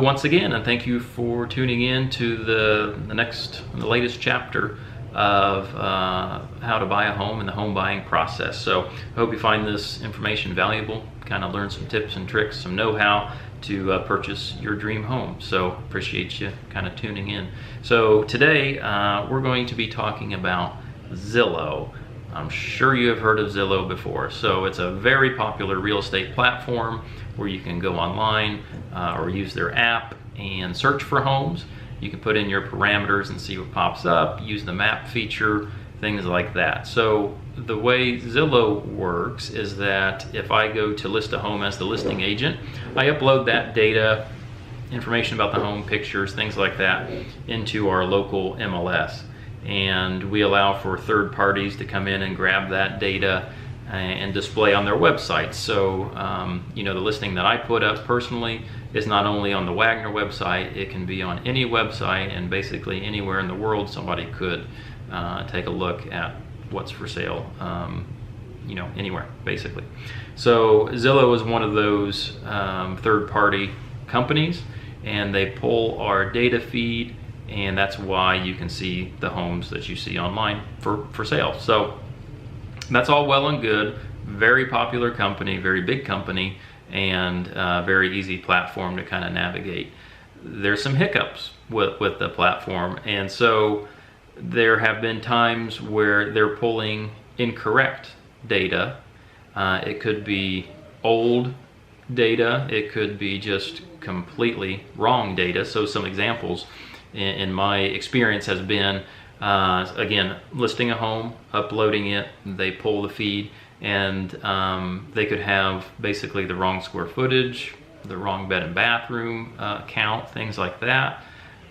once again, and thank you for tuning in to the latest chapter of how to buy a home and the home buying process. So I hope you find this information valuable, kind of learn some tips and tricks, some know-how to purchase your dream home. So appreciate you kind of tuning in. So today we're going to be talking about Zillow. I'm sure you have heard of Zillow before. So it's a very popular real estate platform where you can go online or use their app and search for homes. You can put in your parameters and see what pops up, use the map feature, things like that. So the way Zillow works is that if I go to list a home as the listing agent, I upload that data, information about the home, pictures, things like that, into our local MLS. And we allow for third parties to come in and grab that data and display on their website. So, the listing that I put up personally is not only on the Wagner website, it can be on any website, and basically anywhere in the world somebody could take a look at what's for sale, anywhere, basically. So Zillow is one of those third-party companies, and they pull our data feed, and that's why you can see the homes that you see online for sale. So that's all well and good. Very popular company, very big company, and very easy platform to kind of navigate. There's some hiccups with the platform, and so there have been times where they're pulling incorrect data. It could be old data, it could be just completely wrong data. So some examples in my experience has been, again, listing a home, uploading it, they pull the feed, and they could have basically the wrong square footage, the wrong bed and bathroom count, things like that.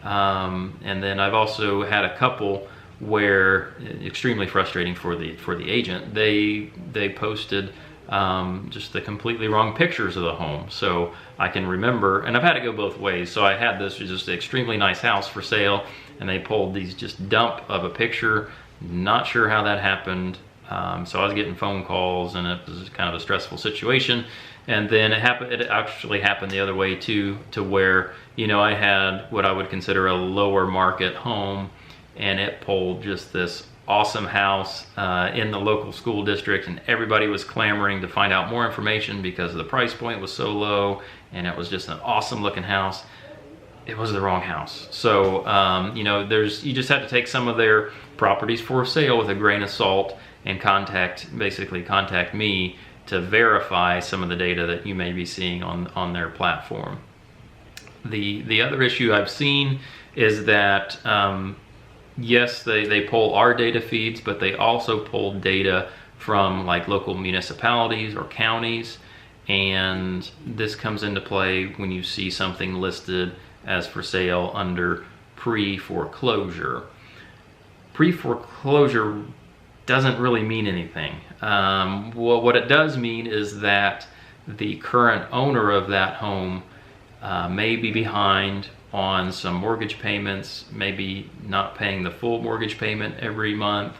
And then I've also had a couple where, extremely frustrating for the agent, they posted just the completely wrong pictures of the home. So I can remember, and I've had to go both ways. So I had this just an extremely nice house for sale, and they pulled these just dump of a picture. Not sure how that happened. So I was getting phone calls, and it was kind of a stressful situation. And then it actually happened the other way too, to where, I had what I would consider a lower market home, and it pulled just this awesome house in the local school district, and everybody was clamoring to find out more information because the price point was so low, and it was just an awesome looking house. It was the wrong house. So you just have to take some of their properties for sale with a grain of salt and contact me to verify some of the data that you may be seeing on their platform. The other issue I've seen is that yes, they pull our data feeds, but they also pull data from like local municipalities or counties, and this comes into play when you see something listed as for sale under pre-foreclosure. Pre-foreclosure doesn't really mean anything. Well, what it does mean is that the current owner of that home may be behind on some mortgage payments, maybe not paying the full mortgage payment every month,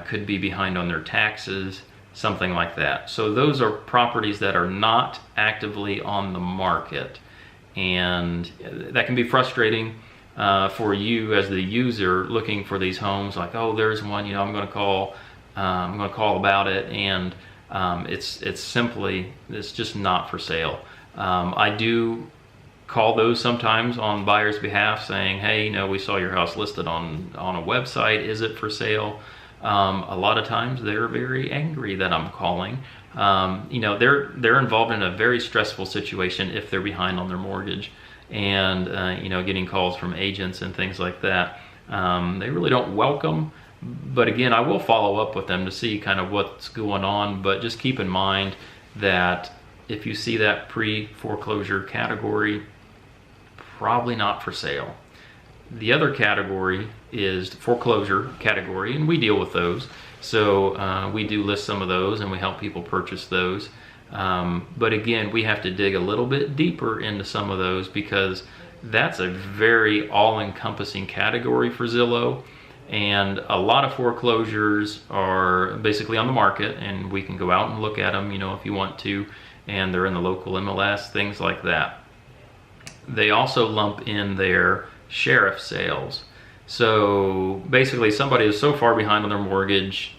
could be behind on their taxes, something like that. So those are properties that are not actively on the market, and that can be frustrating for you as the user looking for these homes. Like, oh, there's one, I'm going to call about it, and it's just not for sale. I do call those sometimes on buyer's behalf, saying, hey, we saw your house listed on a website, is it for sale? A lot of times they're very angry that I'm calling. They're involved in a very stressful situation if they're behind on their mortgage, and getting calls from agents and things like that. They really don't welcome, but again, I will follow up with them to see kind of what's going on. But just keep in mind that if you see that pre-foreclosure category, probably not for sale. The other category is the foreclosure category, and we deal with those. So we do list some of those, and we help people purchase those. But again, we have to dig a little bit deeper into some of those, because that's a very all-encompassing category for Zillow. And a lot of foreclosures are basically on the market, and we can go out and look at them, if you want to, and they're in the local MLS, things like that. They also lump in their sheriff sales. So basically, somebody is so far behind on their mortgage,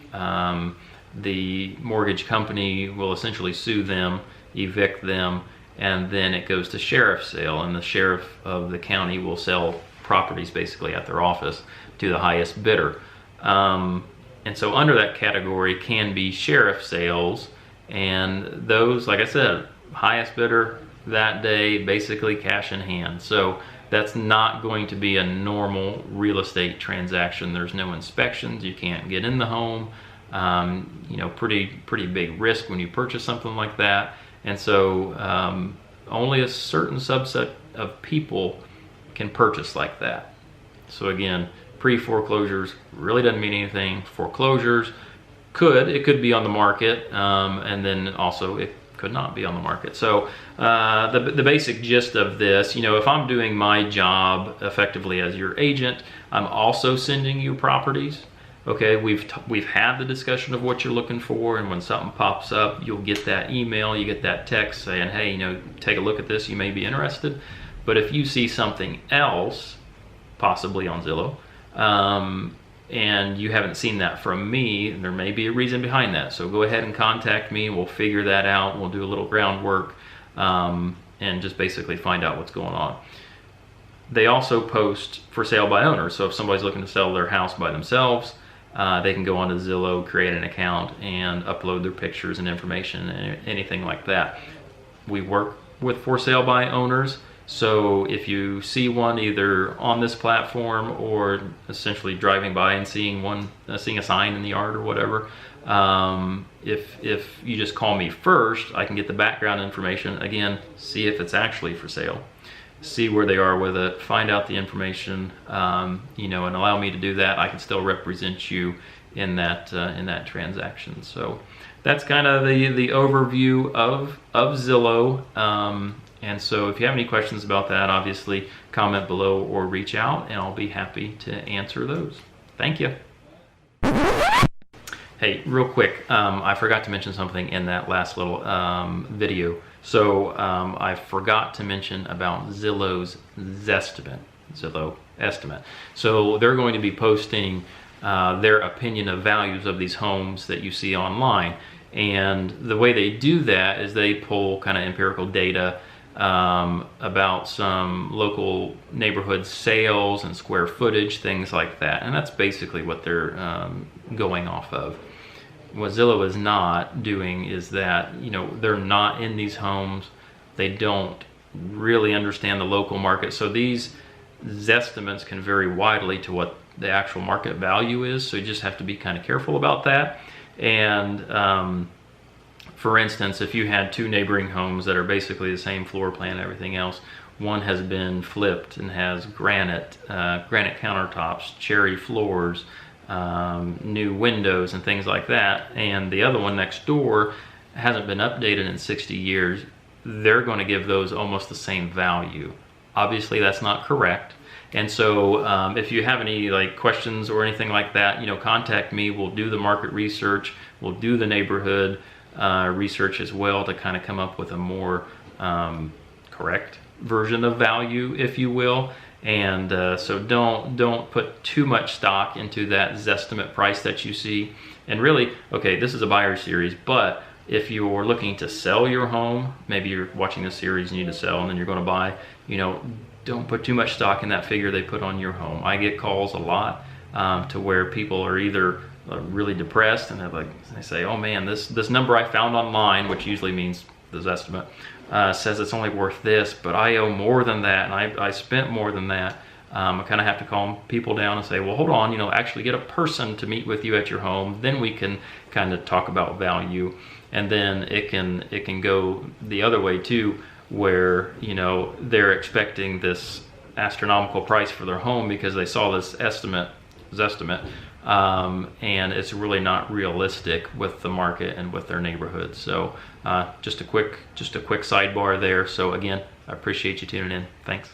the mortgage company will essentially sue them, evict them, and then it goes to sheriff sale, and the sheriff of the county will sell properties basically at their office to the highest bidder. And so under that category can be sheriff sales, and those, like I said, highest bidder that day, basically cash in hand. So that's not going to be a normal real estate transaction. There's no inspections, you can't get in the home. You know, pretty big risk when you purchase something like that. And so only a certain subset of people can purchase like that. So again, pre-foreclosures really doesn't mean anything. Foreclosures could be on the market, and then also it could not be on the market. So the basic gist of this, you know, if I'm doing my job effectively as your agent, I'm also sending you properties. Okay, we've had the discussion of what you're looking for, and when something pops up, you'll get that email, you get that text saying, hey, you know, take a look at this, you may be interested. But if you see something else, possibly on Zillow, and you haven't seen that from me, there may be a reason behind that. So go ahead and contact me, we'll figure that out, we'll do a little groundwork, and just basically find out what's going on. They also post for sale by owners. So if somebody's looking to sell their house by themselves, they can go onto Zillow, create an account, and upload their pictures and information and anything like that. We work with for sale by owners, so if you see one either on this platform or essentially driving by and seeing a sign in the yard or whatever, if you just call me first, I can get the background information, again, see if it's actually for sale, see where they are with it, find out the information, you know, and allow me to do that. I can still represent you in that transaction. So that's kind of the overview of Zillow. And so if you have any questions about that, obviously comment below or reach out, and I'll be happy to answer those. Thank you. Hey, real quick, I forgot to mention something in that last little video. So I forgot to mention about Zillow's Zestimate, Zillow estimate. So they're going to be posting their opinion of values of these homes that you see online. And the way they do that is they pull kind of empirical data about some local neighborhood sales and square footage, things like that. And that's basically what they're going off of. What Zillow is not doing is that, you know, they're not in these homes. They don't really understand the local market. So these Zestimates can vary widely to what the actual market value is. So you just have to be kind of careful about that. And for instance, if you had two neighboring homes that are basically the same floor plan and everything else, one has been flipped and has granite countertops, cherry floors, new windows and things like that, and the other one next door hasn't been updated in 60 years, they're going to give those almost the same value. Obviously that's not correct. And so if you have any questions or anything like that, you know, contact me. We'll do the market research, we'll do the neighborhood research as well to kind of come up with a more correct version of value, if you will. And so don't put too much stock into that Zestimate price that you see. And really, okay, this is a buyer series, but if you're looking to sell your home, maybe you're watching this series, you need to sell, and then you're going to buy, you know, don't put too much stock in that figure they put on your home. I get calls a lot to where people are either really depressed and they say, oh man, this number I found online, which usually means the Zestimate, says it's only worth this, but I owe more than that, and I spent more than that. I kind of have to calm people down and say, well, hold on, you know, actually get a person to meet with you at your home, then we can kind of talk about value. And then it can go the other way too, where, you know, they're expecting this astronomical price for their home because they saw this Zestimate, and it's really not realistic with the market and with their neighborhood. So just a quick sidebar there. So again, I appreciate you tuning in. Thanks.